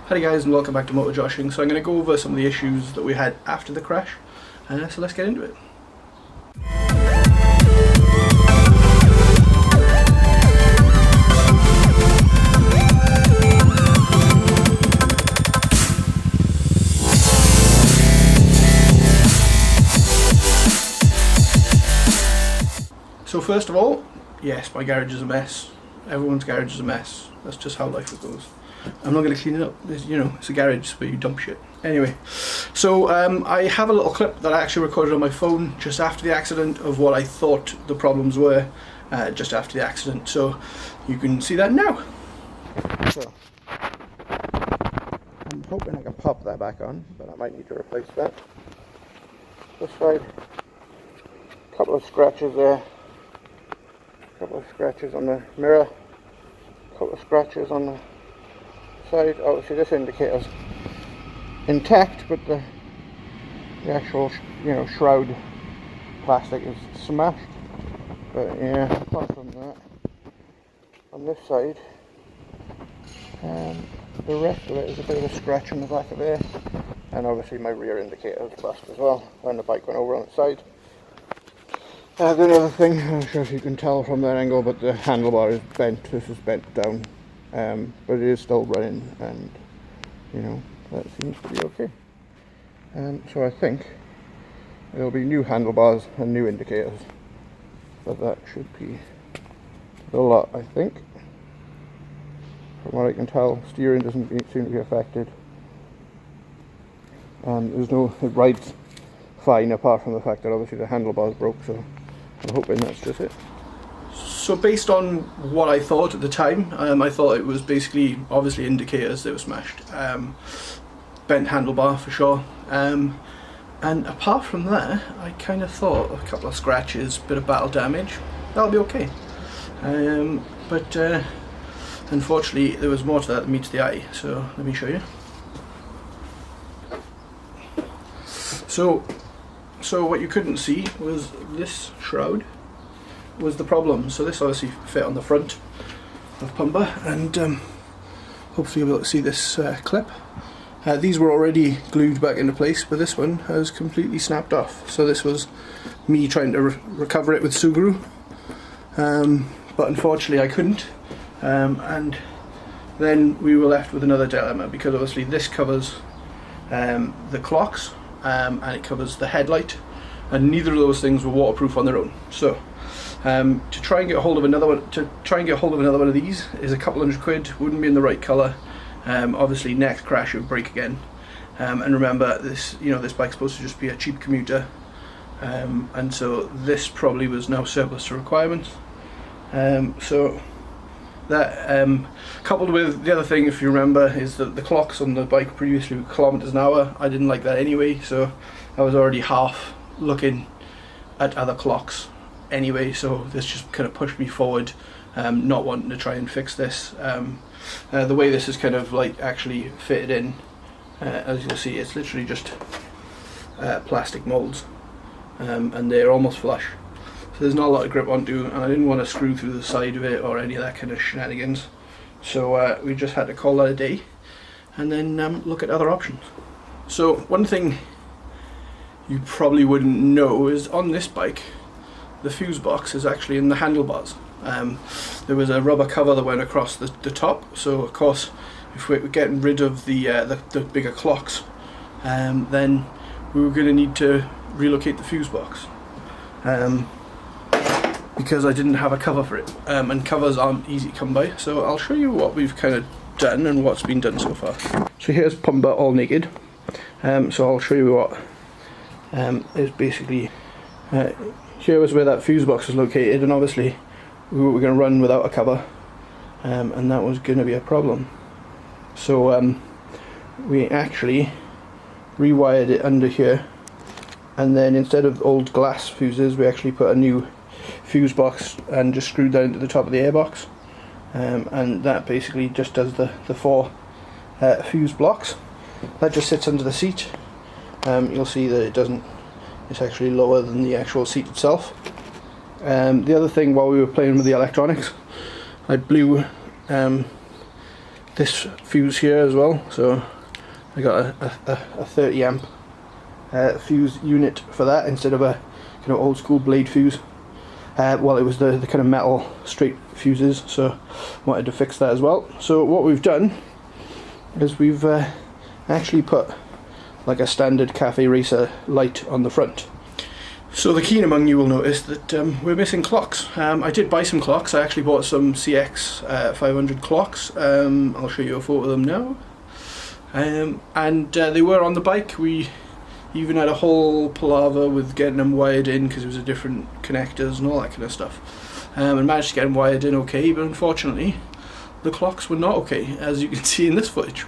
Hi guys and welcome back to Moto Joshing. So I'm going to go over some of the issues that we had after the crash, so let's get into it. So first of all, yes, my garage is a mess. Everyone's garage is a mess. That's just how life goes. I'm not going to clean it up. It's a garage where you dump shit. Anyway, so I have a little clip that I actually recorded on my phone just after the accident of what I thought the problems were just after the accident. So you can see that now. So I'm hoping I can pop that back on, but I might need to replace that. This side, a couple of scratches there. A couple of scratches on the mirror, a couple of scratches on the side. Obviously this indicator's intact, but the actual shroud plastic is smashed. But yeah, apart from that, on this side, the rest of it is a bit of a scratch on the back of there, and obviously my rear indicator is bust as well when the bike went over on its side. The other thing, I'm not sure if you can tell from that angle, but the handlebar is bent. This is bent down, but it is still running, and that seems to be okay. So I think there'll be new handlebars and new indicators, but that should be the lot, I think. From what I can tell, steering doesn't seem to be affected, and it rides fine apart from the fact that obviously the handlebars broke, so I'm hoping that's just it. So based on what I thought at the time, I thought it was basically obviously indicators that were smashed, bent handlebar for sure, and apart from that I kind of thought a couple of scratches, bit of battle damage, that'll be okay, but unfortunately there was more to that than meets the eye, so let me show you. So what you couldn't see was this shroud was the problem. So this obviously fit on the front of Pumbaa, and hopefully you'll be able to see this clip. These were already glued back into place, but this one has completely snapped off. So this was me trying to recover it with Suguru, but unfortunately I couldn't, and then we were left with another dilemma, because obviously this covers the clocks, and it covers the headlight, and neither of those things were waterproof on their own. So to try and get a hold of another one of these is a couple £100, wouldn't be in the right colour. Obviously next crash it would break again, and remember this this bike's supposed to just be a cheap commuter, and so this probably was now surplus to requirements. So that coupled with the other thing, if you remember, is that the clocks on the bike previously were kilometers an hour. I didn't like that anyway, so I was already half looking at other clocks anyway, so this just kind of pushed me forward, not wanting to try and fix this. The way this is kind of like actually fitted in, as you'll see, it's literally just plastic molds, and they're almost flush. So there's not a lot of grip onto, and I didn't want to screw through the side of it or any of that kind of shenanigans. So we just had to call that a day, and then look at other options. So one thing you probably wouldn't know is on this bike, the fuse box is actually in the handlebars. There was a rubber cover that went across the top, so of course if we're getting rid of the bigger clocks, then we were going to need to relocate the fuse box. Because I didn't have a cover for it, and covers aren't easy to come by, so I'll show you what we've kind of done and what's been done so far. So here's Pumbaa all naked, so I'll show you what is basically, here was where that fuse box is located, and obviously we were going to run without a cover, and that was going to be a problem. So we actually rewired it under here, and then instead of old glass fuses we actually put a new fuse box and just screwed that into the top of the airbox, and that basically just does the four fuse blocks. That just sits under the seat. You'll see that it's actually lower than the actual seat itself. The other thing, while we were playing with the electronics, I blew the this fuse here as well, so I got a 30 amp fuse unit for that instead of a kind of old school blade fuse. Well, it was the kind of metal straight fuses, so wanted to fix that as well. So what we've done is we've actually put like a standard cafe racer light on the front. So the keen among you will notice that we're missing clocks. I did buy some clocks. I actually bought some CX500 clocks. I'll show you a photo of them now. And they were on the bike. We even had a whole palaver with getting them wired in because it was a different connectors and all that kind of stuff. And managed to get them wired in okay, but unfortunately the clocks were not okay, as you can see in this footage.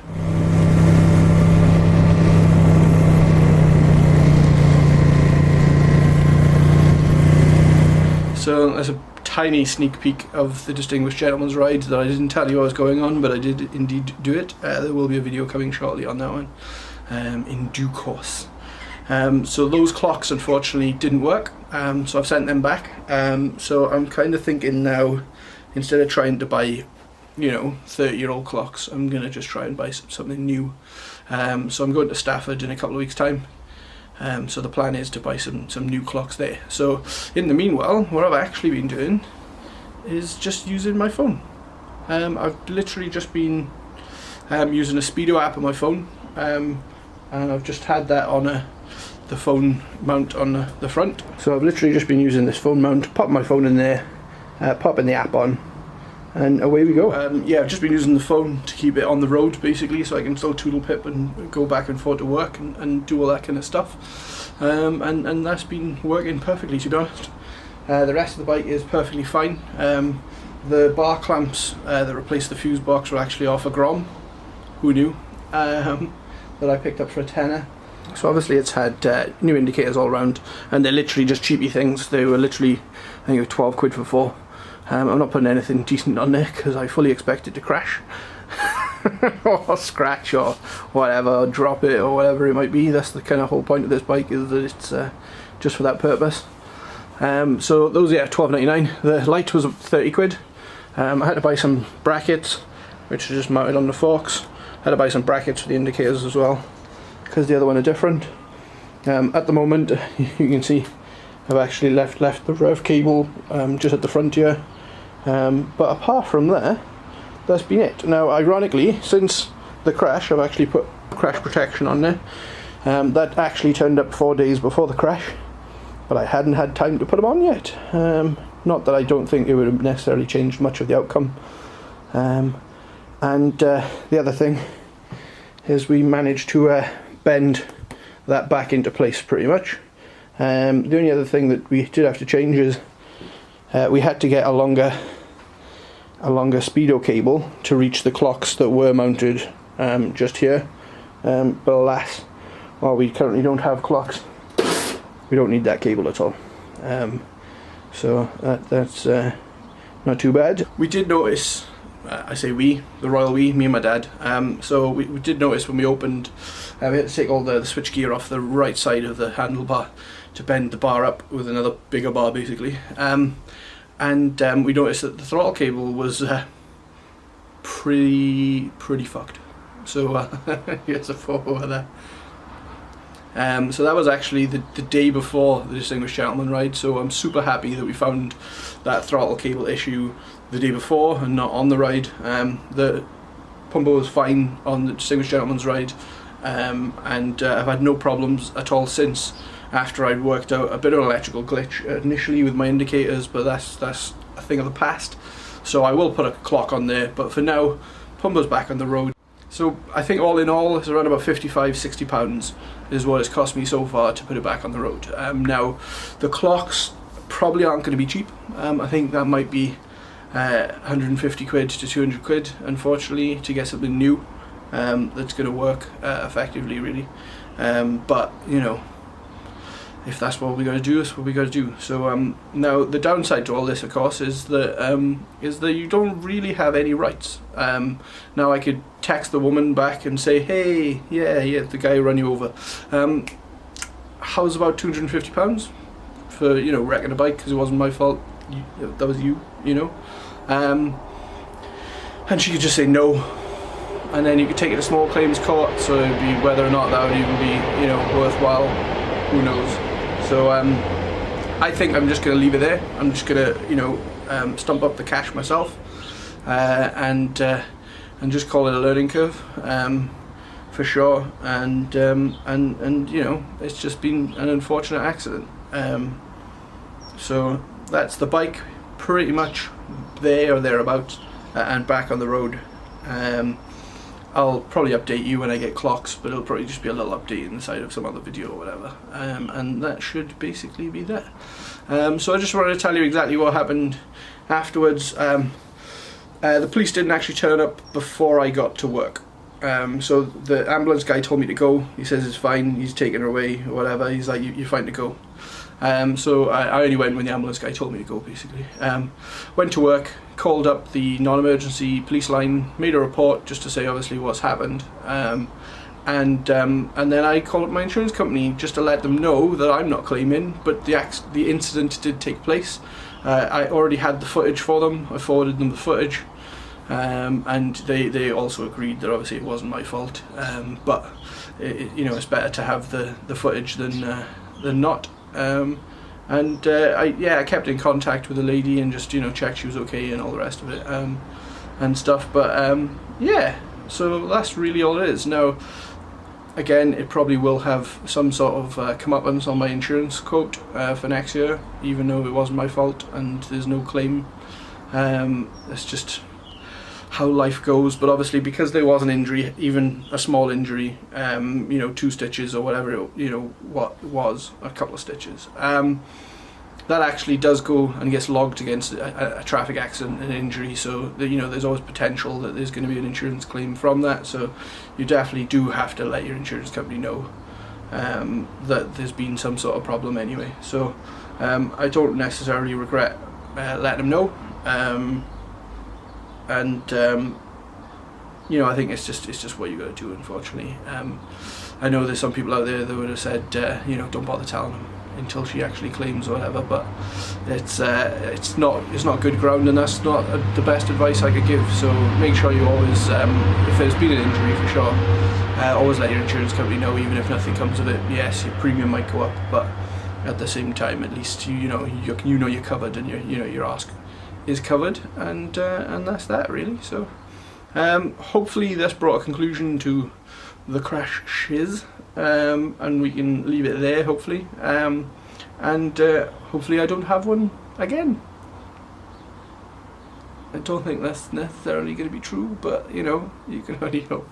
So there's a tiny sneak peek of the Distinguished Gentleman's Ride that I didn't tell you what was going on, but I did indeed do it. There will be a video coming shortly on that one, in due course. So those clocks unfortunately didn't work, so I've sent them back. So I'm kind of thinking now, instead of trying to buy, you know, 30-year-old clocks, I'm going to just try and buy something new. So I'm going to Stafford in a couple of weeks' time. So the plan is to buy some new clocks there. So in the meanwhile, what I've actually been doing is just using my phone. I've literally just been using a Speedo app on my phone, and I've just had that on the phone mount on the front. So I've literally just been using this phone mount, pop my phone in there, popping the app on, and away we go. Yeah, I've just been using the phone to keep it on the road basically, so I can still toodle pip and go back and forth to work and do all that kind of stuff. And that's been working perfectly, to be honest. The rest of the bike is perfectly fine. The bar clamps that replace the fuse box were actually off a Grom. Who knew? That I picked up for a tenner. So obviously it's had new indicators all around, and they're literally just cheapy things. They were literally, I think it was 12 quid for 4. I'm not putting anything decent on there because I fully expect it to crash or scratch or whatever, or drop it or whatever it might be. That's the kind of whole point of this bike, is that it's just for that purpose. So those, yeah, £12.99. The light was 30 quid. I had to buy some brackets, which are just mounted on the forks. I had to buy some brackets for the indicators as well, because the other one are different. At the moment, you can see I've actually left the rev cable just at the front here. But apart from there, that's been it. Now, ironically, since the crash, I've actually put crash protection on there. That actually turned up 4 days before the crash, but I hadn't had time to put them on yet. Not that I don't think it would have necessarily changed much of the outcome. And the other thing is we managed to bend that back into place pretty much. The only other thing that we did have to change is we had to get a longer Speedo cable to reach the clocks that were mounted just here. But alas, while we currently don't have clocks, we don't need that cable at all. So that's not too bad. We did notice, I say we, the royal we, me and my dad. So we did notice when we opened, we had to take all the switch gear off the right side of the handlebar to bend the bar up with another bigger bar basically. And we noticed that the throttle cable was pretty fucked. So here's a photo of that. So that was actually the day before the Distinguished Gentleman Ride, so I'm super happy that we found that throttle cable issue the day before and not on the ride. The Pumbaa was fine on the Distinguished Gentleman's Ride, and I've had no problems at all since, after I'd worked out a bit of an electrical glitch initially with my indicators, but that's a thing of the past. So I will put a clock on there, but for now, Pumbaa's back on the road. So I think all in all, it's around about £55–60 is what it's cost me so far to put it back on the road. Now, the clocks probably aren't going to be cheap. I think that might be 150 quid to 200 quid, unfortunately, to get something new that's going to work effectively, really. But, you know, if that's what we got to do, that's what we got to do. So now the downside to all this, of course, is that you don't really have any rights. Now I could text the woman back and say, hey, yeah, the guy ran you over. How's about £250 for, you know, wrecking a bike because it wasn't my fault? That was you, you know. And she could just say no, and then you could take it to small claims court, so it'd be whether or not that would even be, you know, worthwhile, who knows. So I think I'm just going to leave it there. I'm just going to, you know, stump up the cash myself, and just call it a learning curve, for sure. And you know, it's just been an unfortunate accident. So that's the bike, pretty much there or thereabouts, and back on the road. I'll probably update you when I get clocks, but it'll probably just be a little update inside of some other video or whatever, and that should basically be that. So I just wanted to tell you exactly what happened afterwards. The police didn't actually turn up before I got to work. So the ambulance guy told me to go. He says it's fine, he's taking her away or whatever. He's like, you're fine to go. So I only went when the ambulance guy told me to go, basically. Went to work, called up the non-emergency police line, made a report just to say obviously what's happened, and then I called up my insurance company just to let them know that I'm not claiming, but the incident did take place. I already had the footage for them. I forwarded them the footage, and they also agreed that obviously it wasn't my fault, but you know, it's better to have the footage than not. I kept in contact with the lady and just, you know, checked she was okay and all the rest of it, and stuff. But yeah, so that's really all it is. Now, again, it probably will have some sort of comeuppance on my insurance quote for next year, even though it wasn't my fault and there's no claim. It's just how life goes. But obviously, because there was an injury, even a small injury, you know, 2 stitches or whatever, you know, what was a couple of stitches, that actually does go and gets logged against a traffic accident and injury. So you know, there's always potential that there's going to be an insurance claim from that. So you definitely do have to let your insurance company know that there's been some sort of problem anyway. So I don't necessarily regret letting them know. You know, I think it's just what you got to do, unfortunately. I know there's some people out there that would have said, you know, don't bother telling them until she actually claims or whatever, but it's not good ground, and that's not the best advice I could give. So make sure you always, if there's been an injury for sure, always let your insurance company know, even if nothing comes of it. Yes, your premium might go up, but at the same time, at least you know you're covered, and your ask is covered, and that's that really. So hopefully this brought a conclusion to the crash shiz, and we can leave it there, hopefully, and hopefully I don't have one again. I don't think that's necessarily going to be true, but you know, you can only hope.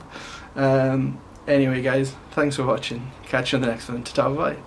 Anyway guys, thanks for watching. Catch you on the next one. Ta-ta, bye.